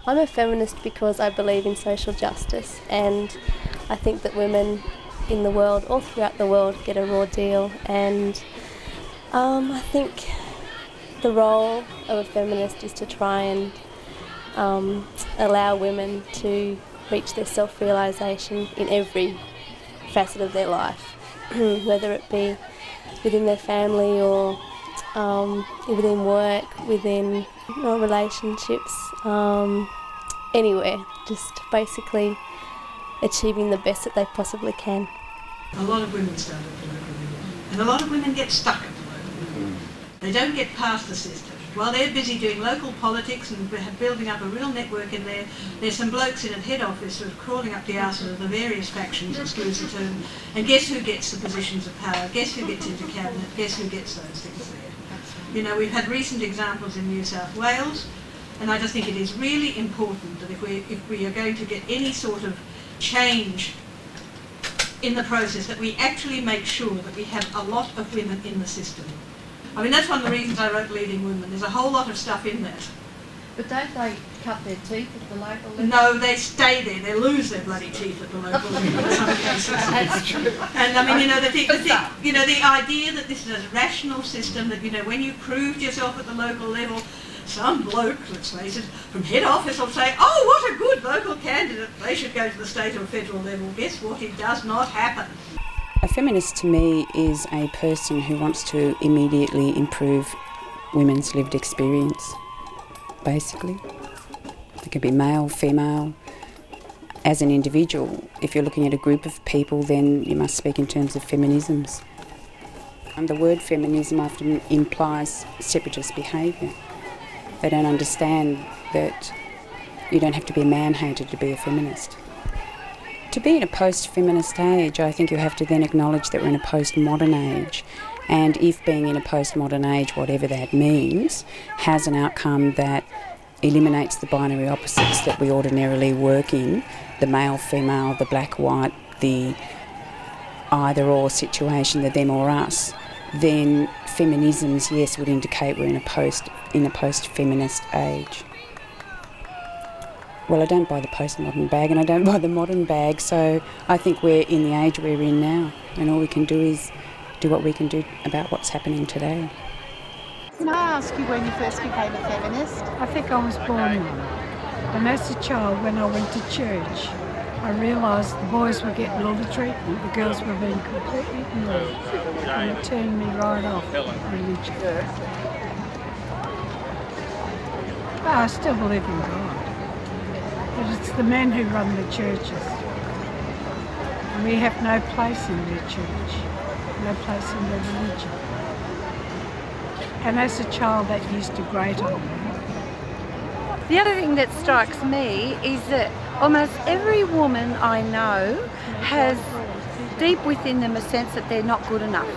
I'm a feminist because I believe in social justice, and I think that women in the world, all throughout the world, get a raw deal, and I think the role of a feminist is to try and allow women to reach their self-realisation in every facet of their life, whether it be within their family or within work, within relationships, anywhere, just basically achieving the best that they possibly can. A lot of women start at the local level, and a lot of women get stuck at the local level. They don't get past the system. While they're busy doing local politics and building up a real network in there, there's some blokes in a head office sort of crawling up the arse of the various factions, excuse the term, and guess who gets the positions of power, guess who gets into cabinet, guess who gets those things there. You know, we've had recent examples in New South Wales, and I just think it is really important that if we are going to get any sort of change in the process, that we actually make sure that we have a lot of women in the system. I mean, that's one of the reasons I wrote Leading Women. There's a whole lot of stuff in that. But don't they cut their teeth at the local level? No, they stay there. They lose their bloody teeth at the local level in some cases. That's true. And I mean, the idea that this is a rational system, that, you know, when you proved yourself at the local level, some bloke, let's face it, from head office will say, oh, what a good local candidate, they should go to the state or federal level. Guess what? It does not happen. A feminist to me is a person who wants to immediately improve women's lived experience, basically. It can be male, female. As an individual, if you're looking at a group of people, then you must speak in terms of feminisms. And the word feminism often implies separatist behaviour. They don't understand that you don't have to be a man-hater to be a feminist. To be in a post-feminist age, I think you have to then acknowledge that we're in a post-modern age. And if being in a post-modern age, whatever that means, has an outcome that eliminates the binary opposites that we ordinarily work in, the male, female, the black, white, the either-or situation, the them or us, then feminisms, yes, would indicate we're in a post-feminist age. Well, I don't buy the postmodern bag and I don't buy the modern bag, so I think we're in the age we're in now, and all we can do is do what we can do about what's happening today. Can I ask you when you first became a feminist? I think I was born one. And as a child, when I went to church, I realised the boys were getting all the treatment, the girls were being completely ignored, and it turned me right off religion. But I still believe in God. But it's the men who run the churches. And we have no place in their church, no place in their religion. And as a child, that used to grate on me. The other thing that strikes me is that almost every woman I know has deep within them a sense that they're not good enough,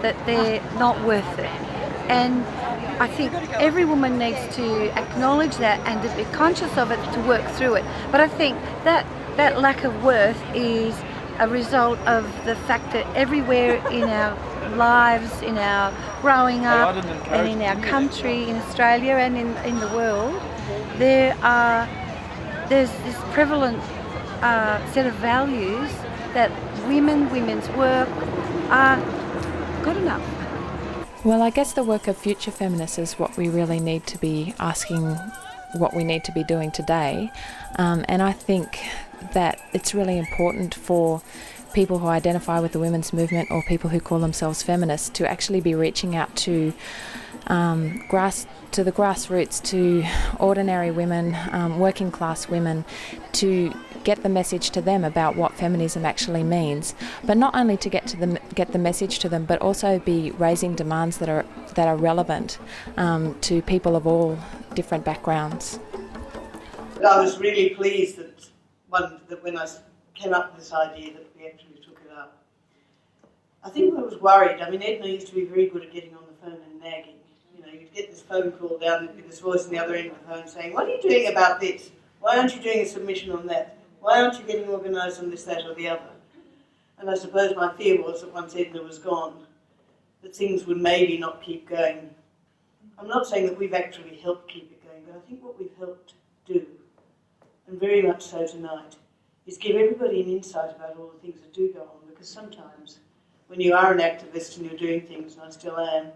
that they're not worth it. And I think every woman needs to acknowledge that and to be conscious of it, to work through it. But I think that lack of worth is a result of the fact that everywhere in our lives, in our growing up, and in our country, in Australia and in the world, there's this prevalent set of values that women's work aren't good enough. Well, I guess the work of future feminists is what we really need to be asking, what we need to be doing today. And I think that it's really important for people who identify with the women's movement or people who call themselves feminists to actually be reaching out to the grassroots, to ordinary women, working class women, to get the message to them about what feminism actually means. But not only to get the message to them, but also be raising demands that are relevant to people of all different backgrounds. But I was really pleased that when I came up with this idea that we actually took it up. I think I was worried. I mean, Edna used to be very good at getting on the phone and nagging. You know, you'd get this phone call down with this voice on the other end of the phone saying, what are you doing about this? Why aren't you doing a submission on that? Why aren't you getting organised on this, that or the other? And I suppose my fear was that once Edna was gone, that things would maybe not keep going. I'm not saying that we've actually helped keep it going, but I think what we've helped do, and very much so tonight, is give everybody an insight about all the things that do go on, because sometimes when you are an activist and you're doing things, and I still am,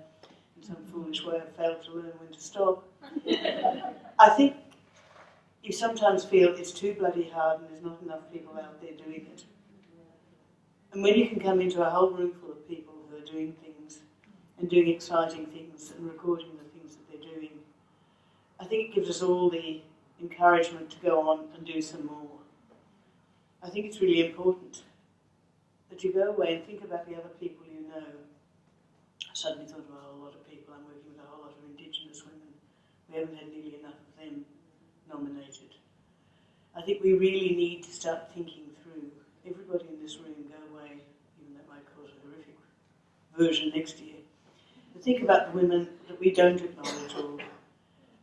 in some foolish way I've failed to learn when to stop, I think you sometimes feel it's too bloody hard and there's not enough people out there doing it. And when you can come into a whole room full of people who are doing things and doing exciting things and recording the things that they're doing, I think it gives us all the encouragement to go on and do some more. I think it's really important that you go away and think about the other people you know. I suddenly thought of a whole lot of people. I'm working with a whole lot of Indigenous women. We haven't had nearly enough of them nominated. I think we really need to start thinking through. Everybody in this room go away, even though it might cause a horrific version next year, to think about the women that we don't acknowledge all.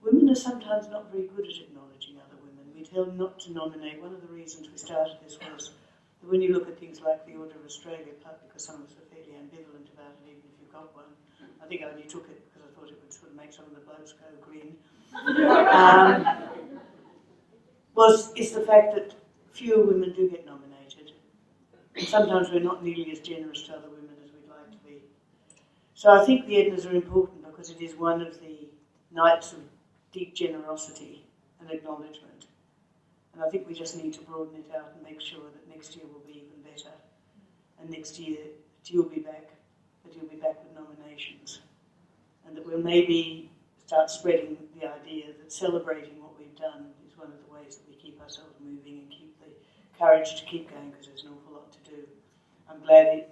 Women are sometimes not very good at acknowledging other women. We tell them not to nominate. One of the reasons we started this was that when you look at things like the Order of Australia, partly because some of us are fairly ambivalent about it, even if you've got one. I think I only took it because I thought it would sort of make some of the blokes go grin. Is the fact that fewer women do get nominated. And sometimes we're not nearly as generous to other women as we'd like to be. So I think the Ednas are important because it is one of the nights of deep generosity and acknowledgement. And I think we just need to broaden it out and make sure that next year will be even better. And next year that you'll be back with nominations. And that we'll maybe start spreading the idea that celebrating what we've done is one of the ways that we keep ourselves moving and keep the courage to keep going, because there's an awful lot to do. I'm glad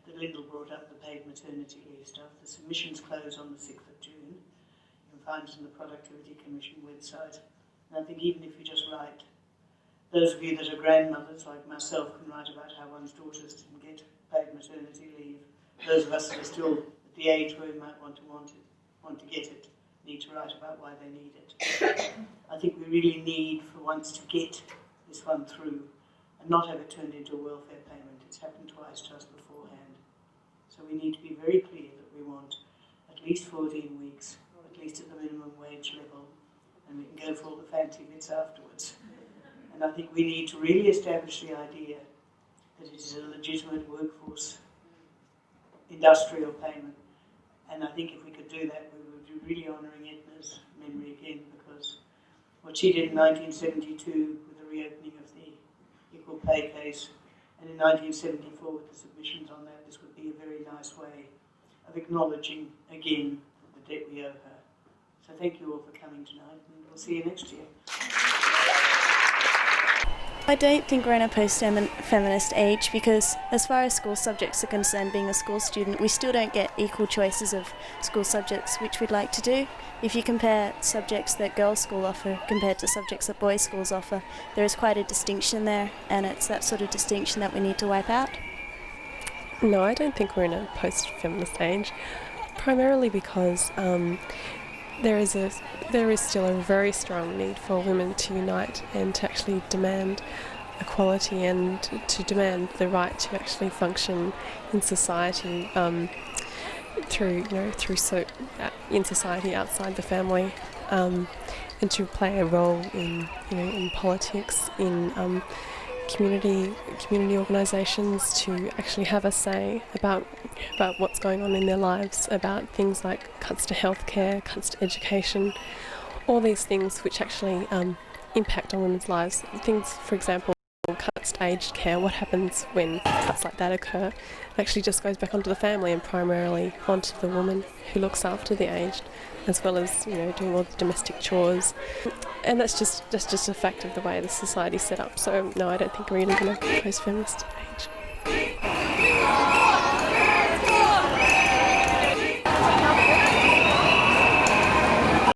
that Lyndall brought up the paid maternity leave stuff. The submissions close on the 6th of June. You can find it on the Productivity Commission website. And I think even if you just write, those of you that are grandmothers like myself can write about how one's daughters didn't get paid maternity leave. Those of us that are still at the age where we might want to get it need to write about why they need it. I think we really need for once to get this one through and not have it turned into a welfare payment. It's happened twice to us beforehand. So we need to be very clear that we want at least 14 weeks, at least at the minimum wage level, and we can go for all the fancy bits afterwards. And I think we need to really establish the idea that it is a legitimate workforce industrial payment. And I think if we could do that, we would be really honouring Edna's memory again, because what she did in 1972 with the reopening of the equal pay case, and in 1974 with the submissions on that, this would be a very nice way of acknowledging again the debt we owe her. So thank you all for coming tonight, and we'll see you next year. I don't think we're in a post-feminist age, because as far as school subjects are concerned, being a school student, we still don't get equal choices of school subjects which we'd like to do. If you compare subjects that girls' school offer compared to subjects that boys' schools offer, there is quite a distinction there, and it's that sort of distinction that we need to wipe out. No, I don't think we're in a post-feminist age, primarily because there is still a very strong need for women to unite and to actually demand equality and to demand the right to actually function in society in society outside the family, and to play a role in politics, in community organisations, to actually have a say about what's going on in their lives, about things like cuts to healthcare, cuts to education, all these things which actually impact on women's lives. Things, for example, cuts to aged care. What happens when cuts like that occur? It actually just goes back onto the family and primarily onto the woman who looks after the aged, as well as doing all the domestic chores. And that's just a fact of the way the society's set up. So no, I don't think we're in a post-feminist age.